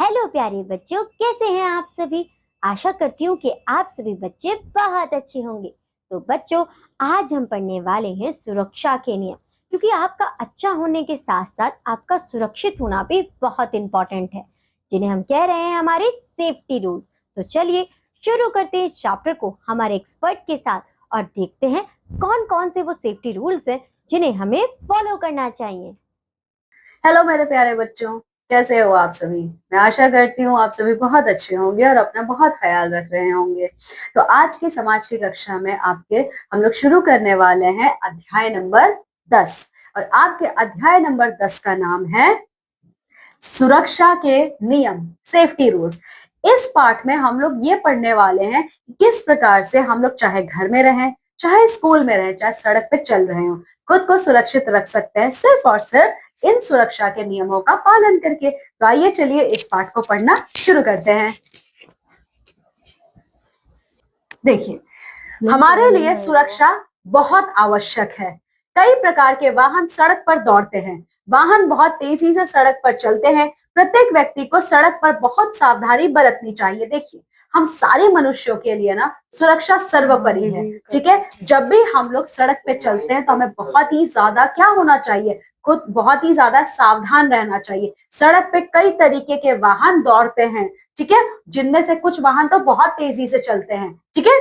Hello प्यारे बच्चों, कैसे हैं आप सभी। आशा करती हूँ कि आप सभी बच्चे बहुत अच्छे होंगे। तो बच्चों, आज हम पढ़ने वाले हैं सुरक्षा के नियम, क्योंकि आपका अच्छा होने के साथ साथ आपका सुरक्षित होना भी बहुत इंपॉर्टेंट है, जिन्हें हम कह रहे हैं हमारे सेफ्टी रूल। तो चलिए शुरू करते हैं इस चैप्टर को हमारे एक्सपर्ट के साथ और देखते हैं कौन कौन से वो सेफ्टी रूल्स हैं जिन्हें हमें फॉलो करना चाहिए। हेलो मेरे प्यारे बच्चों, कैसे हो आप सभी। मैं आशा करती हूँ आप सभी बहुत अच्छे होंगे और अपना बहुत ख्याल रख रहे होंगे। तो आज की समाज की कक्षा में हम लोग शुरू करने वाले हैं अध्याय नंबर 10। और आपके अध्याय नंबर 10 का नाम है सुरक्षा के नियम, सेफ्टी रूल्स। इस पाठ में हम लोग ये पढ़ने वाले हैं कि किस प्रकार से हम लोग चाहे घर में रहें, चाहे स्कूल में रहें, चाहे सड़क पे चल रहे हो, खुद को सुरक्षित रख सकते हैं सिर्फ और सिर्फ इन सुरक्षा के नियमों का पालन करके। तो आइए चलिए इस पाठ को पढ़ना शुरू करते हैं। देखिए, हमारे लिए सुरक्षा बहुत आवश्यक है। कई प्रकार के वाहन सड़क पर दौड़ते हैं। वाहन बहुत तेजी से सड़क पर चलते हैं। प्रत्येक व्यक्ति को सड़क पर बहुत सावधानी बरतनी चाहिए। देखिए, हम सारे मनुष्यों के लिए ना सुरक्षा सर्वोपरि है। ठीक है, जब भी हम लोग सड़क पे चलते हैं तो हमें बहुत ही ज्यादा क्या होना चाहिए, खुद बहुत ही ज्यादा सावधान रहना चाहिए। सड़क पे कई तरीके के वाहन दौड़ते हैं, ठीक है, जिनमें से कुछ वाहन तो बहुत तेजी से चलते हैं। ठीक है,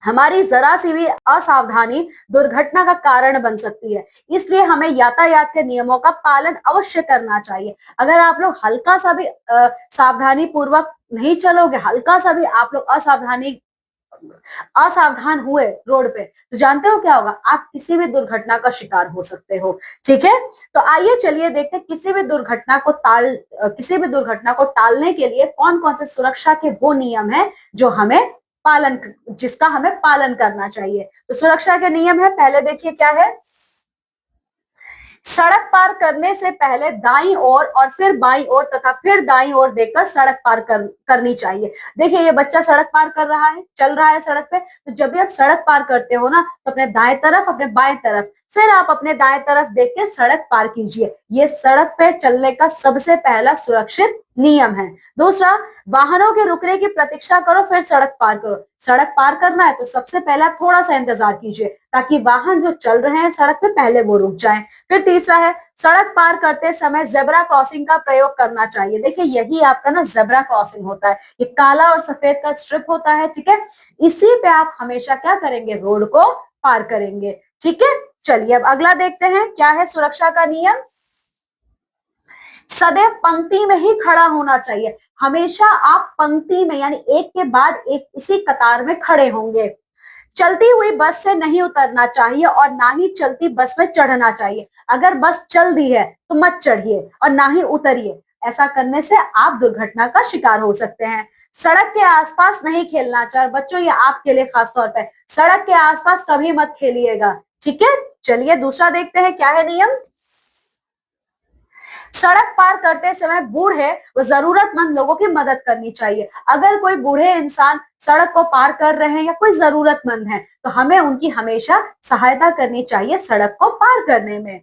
हमारी जरा सी भी असावधानी दुर्घटना का कारण बन सकती है। इसलिए हमें यातायात के नियमों का पालन अवश्य करना चाहिए। अगर आप लोग हल्का सा भी सावधानी पूर्वक नहीं चलोगे, हल्का सा भी आप लोग असावधान हुए रोड पे, तो जानते हो क्या होगा, आप किसी भी दुर्घटना का शिकार हो सकते हो। ठीक है, तो आइए चलिए देखते हैं किसी भी दुर्घटना को टालने के लिए कौन कौन से सुरक्षा के वो नियम है जो जिसका हमें पालन करना चाहिए। तो सुरक्षा के नियम है, पहले देखिए क्या है। सड़क पार करने से पहले दाईं ओर और फिर बाईं ओर तथा फिर दाईं ओर देखकर सड़क पार करनी चाहिए। देखिए, ये बच्चा सड़क पार कर रहा है, चल रहा है सड़क पे। तो जब भी आप सड़क पार करते हो ना, तो अपने दाएं तरफ, अपने बाएं तरफ, फिर आप अपने दाएं तरफ देख के सड़क पार कीजिए। ये सड़क पे चलने का सबसे पहला सुरक्षित नियम है। दूसरा, वाहनों के रुकने की प्रतीक्षा करो फिर सड़क पार करो। सड़क पार करना है तो सबसे पहला थोड़ा सा इंतजार कीजिए, ताकि वाहन जो चल रहे हैं सड़क पे पहले वो रुक जाएं। फिर तीसरा है, सड़क पार करते समय जेब्रा क्रॉसिंग का प्रयोग करना चाहिए। देखिए, यही आपका ना जेब्रा क्रॉसिंग होता है। ये काला और सफेद का स्ट्रिप होता है। ठीक है, इसी पे आप हमेशा क्या करेंगे, रोड को पार करेंगे। ठीक है, चलिए अब अगला देखते हैं क्या है सुरक्षा का नियम। सदैव पंक्ति में ही खड़ा होना चाहिए। हमेशा आप पंक्ति में, यानी एक के बाद एक इसी कतार में खड़े होंगे। चलती हुई बस से नहीं उतरना चाहिए और ना ही चलती बस में चढ़ना चाहिए। अगर बस चल दी है तो मत चढ़िए और ना ही उतरिए। ऐसा करने से आप दुर्घटना का शिकार हो सकते हैं। सड़क के आसपास नहीं खेलना चाहिए। बच्चों, ये आपके लिए खास तौर पे, सड़क के आसपास कभी मत खेलिएगा। ठीक है, चलिए दूसरा देखते हैं क्या है नियम। सड़क पार करते समय बूढ़े व जरूरतमंद लोगों की मदद करनी चाहिए। अगर कोई बूढ़े इंसान सड़क को पार कर रहे हैं या कोई जरूरतमंद है, तो हमें उनकी हमेशा सहायता करनी चाहिए सड़क को पार करने में।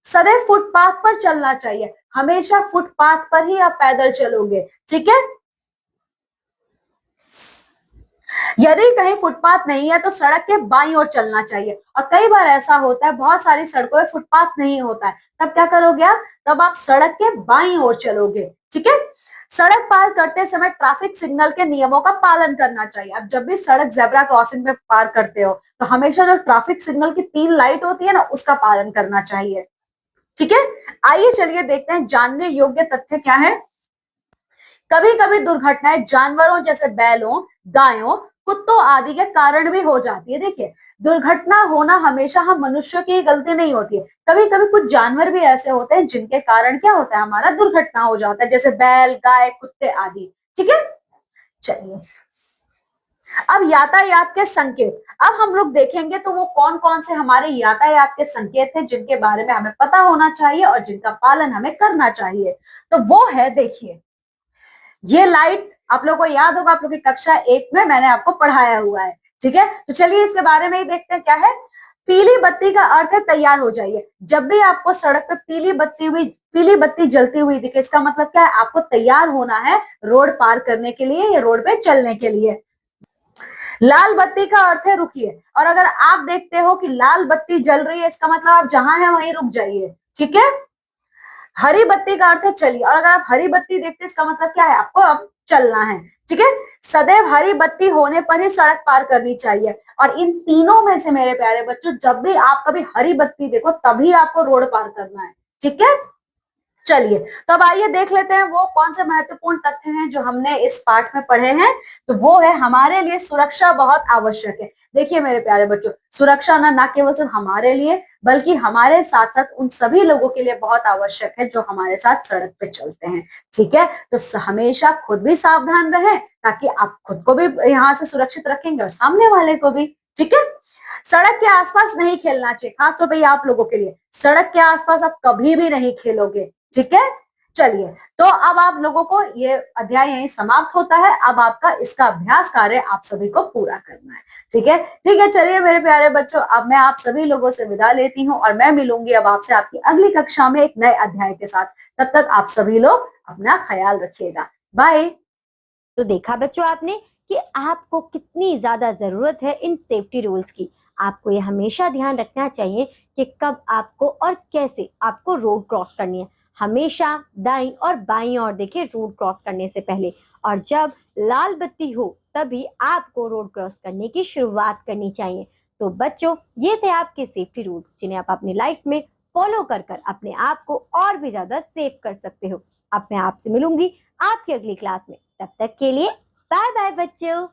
सदैव फुटपाथ पर चलना चाहिए। हमेशा फुटपाथ पर ही आप पैदल चलोगे। ठीक है, यदि कहीं फुटपाथ नहीं है तो सड़क के बाईं ओर चलना चाहिए। और कई बार ऐसा होता है, बहुत सारी सड़कों में फुटपाथ नहीं होता है, तब क्या करोगे आप, तब आप सड़क के बाईं ओर चलोगे। ठीक है, सड़क पार करते समय ट्रैफिक सिग्नल के नियमों का पालन करना चाहिए। आप जब भी सड़क जेब्रा क्रॉसिंग में पार करते हो तो हमेशा जो ट्रैफिक सिग्नल की 3 लाइट होती है ना, उसका पालन करना चाहिए। ठीक है, आइए चलिए देखते हैं जानने योग्य तथ्य क्या है। कभी कभी दुर्घटनाएं जानवरों जैसे बैलों, गायों, कुत्तों आदि के कारण भी हो जाती है। देखिए, दुर्घटना होना हमेशा हम मनुष्यों की गलती नहीं होती है। कभी कभी कुछ जानवर भी ऐसे होते हैं जिनके कारण क्या होता है, हमारा दुर्घटना हो जाता है, जैसे बैल, गाय, कुत्ते आदि। ठीक है, चलिए अब यातायात के संकेत। अब हम लोग देखेंगे तो वो कौन कौन से हमारे यातायात के संकेत हैं जिनके बारे में हमें पता होना चाहिए और जिनका पालन हमें करना चाहिए। तो वो है, देखिए, ये लाइट आप लोगों को याद होगा, आप लोग की कक्षा 1 में मैंने आपको पढ़ाया हुआ है। ठीक है, तो चलिए इसके बारे में ही देखते हैं क्या है। पीली बत्ती का अर्थ है तैयार हो जाइए। जब भी आपको सड़क पे पीली बत्ती जलती हुई दिखे, इसका मतलब क्या है? आपको तैयार होना है रोड पार करने के लिए या रोड पे चलने के लिए। लाल बत्ती का अर्थ है रुकिए, और अगर आप देखते हो कि लाल बत्ती जल रही है, इसका मतलब आप जहां है वहीं रुक जाइए, ठीक है। हरी बत्ती का अर्थ है चलिए, और अगर आप हरी बत्ती देखते हैं, इसका मतलब क्या है? आपको अब चलना है, ठीक है। सदैव हरी बत्ती होने पर ही सड़क पार करनी चाहिए। और इन तीनों में से मेरे प्यारे बच्चों, जब भी आप कभी हरी बत्ती देखो तभी आपको रोड पार करना है, ठीक है। चलिए, तो अब आइए देख लेते हैं वो कौन से महत्वपूर्ण तथ्य हैं जो हमने इस पाठ में पढ़े हैं। तो वो है, हमारे लिए सुरक्षा बहुत आवश्यक है। देखिए मेरे प्यारे बच्चों, सुरक्षा ना केवल सिर्फ हमारे लिए बल्कि हमारे साथ साथ उन सभी लोगों के लिए बहुत आवश्यक है जो हमारे साथ सड़क पे चलते हैं, ठीक है। तो हमेशा खुद भी सावधान रहें ताकि आप खुद को भी यहाँ से सुरक्षित रखेंगे और सामने वाले को भी, ठीक है। सड़क के आसपास नहीं खेलना चाहिए, खासतौर पर आप लोगों के लिए। सड़क के आसपास आप कभी भी नहीं खेलोगे, ठीक है। चलिए, तो अब आप लोगों को ये अध्याय यहीं समाप्त होता है। अब आपका इसका अभ्यास कार्य आप सभी को पूरा करना है, ठीक है। ठीक है, चलिए मेरे प्यारे बच्चों, अब मैं आप सभी लोगों से विदा लेती हूँ और मैं मिलूंगी अब आपसे आपकी अगली कक्षा में एक नए अध्याय के साथ। तब तक आप सभी लोग अपना ख्याल रखिएगा। बाय। तो देखा बच्चों आपने कि आपको कितनी ज्यादा जरूरत है इन सेफ्टी रूल्स की। आपको ये हमेशा ध्यान रखना चाहिए कि कब आपको और कैसे आपको रोड क्रॉस करनी है। हमेशा दाईं और बाईं ओर देखिए रोड क्रॉस करने से पहले, और जब लाल बत्ती हो तभी आपको रोड क्रॉस करने की शुरुआत करनी चाहिए। तो बच्चों, ये थे आपके सेफ्टी रूल्स जिन्हें आप अपनी लाइफ में फॉलो कर कर अपने आप को और भी ज्यादा सेफ कर सकते हो। अब मैं आपसे मिलूंगी आपकी अगली क्लास में। तब तक के लिए बाय बाय बच्चों।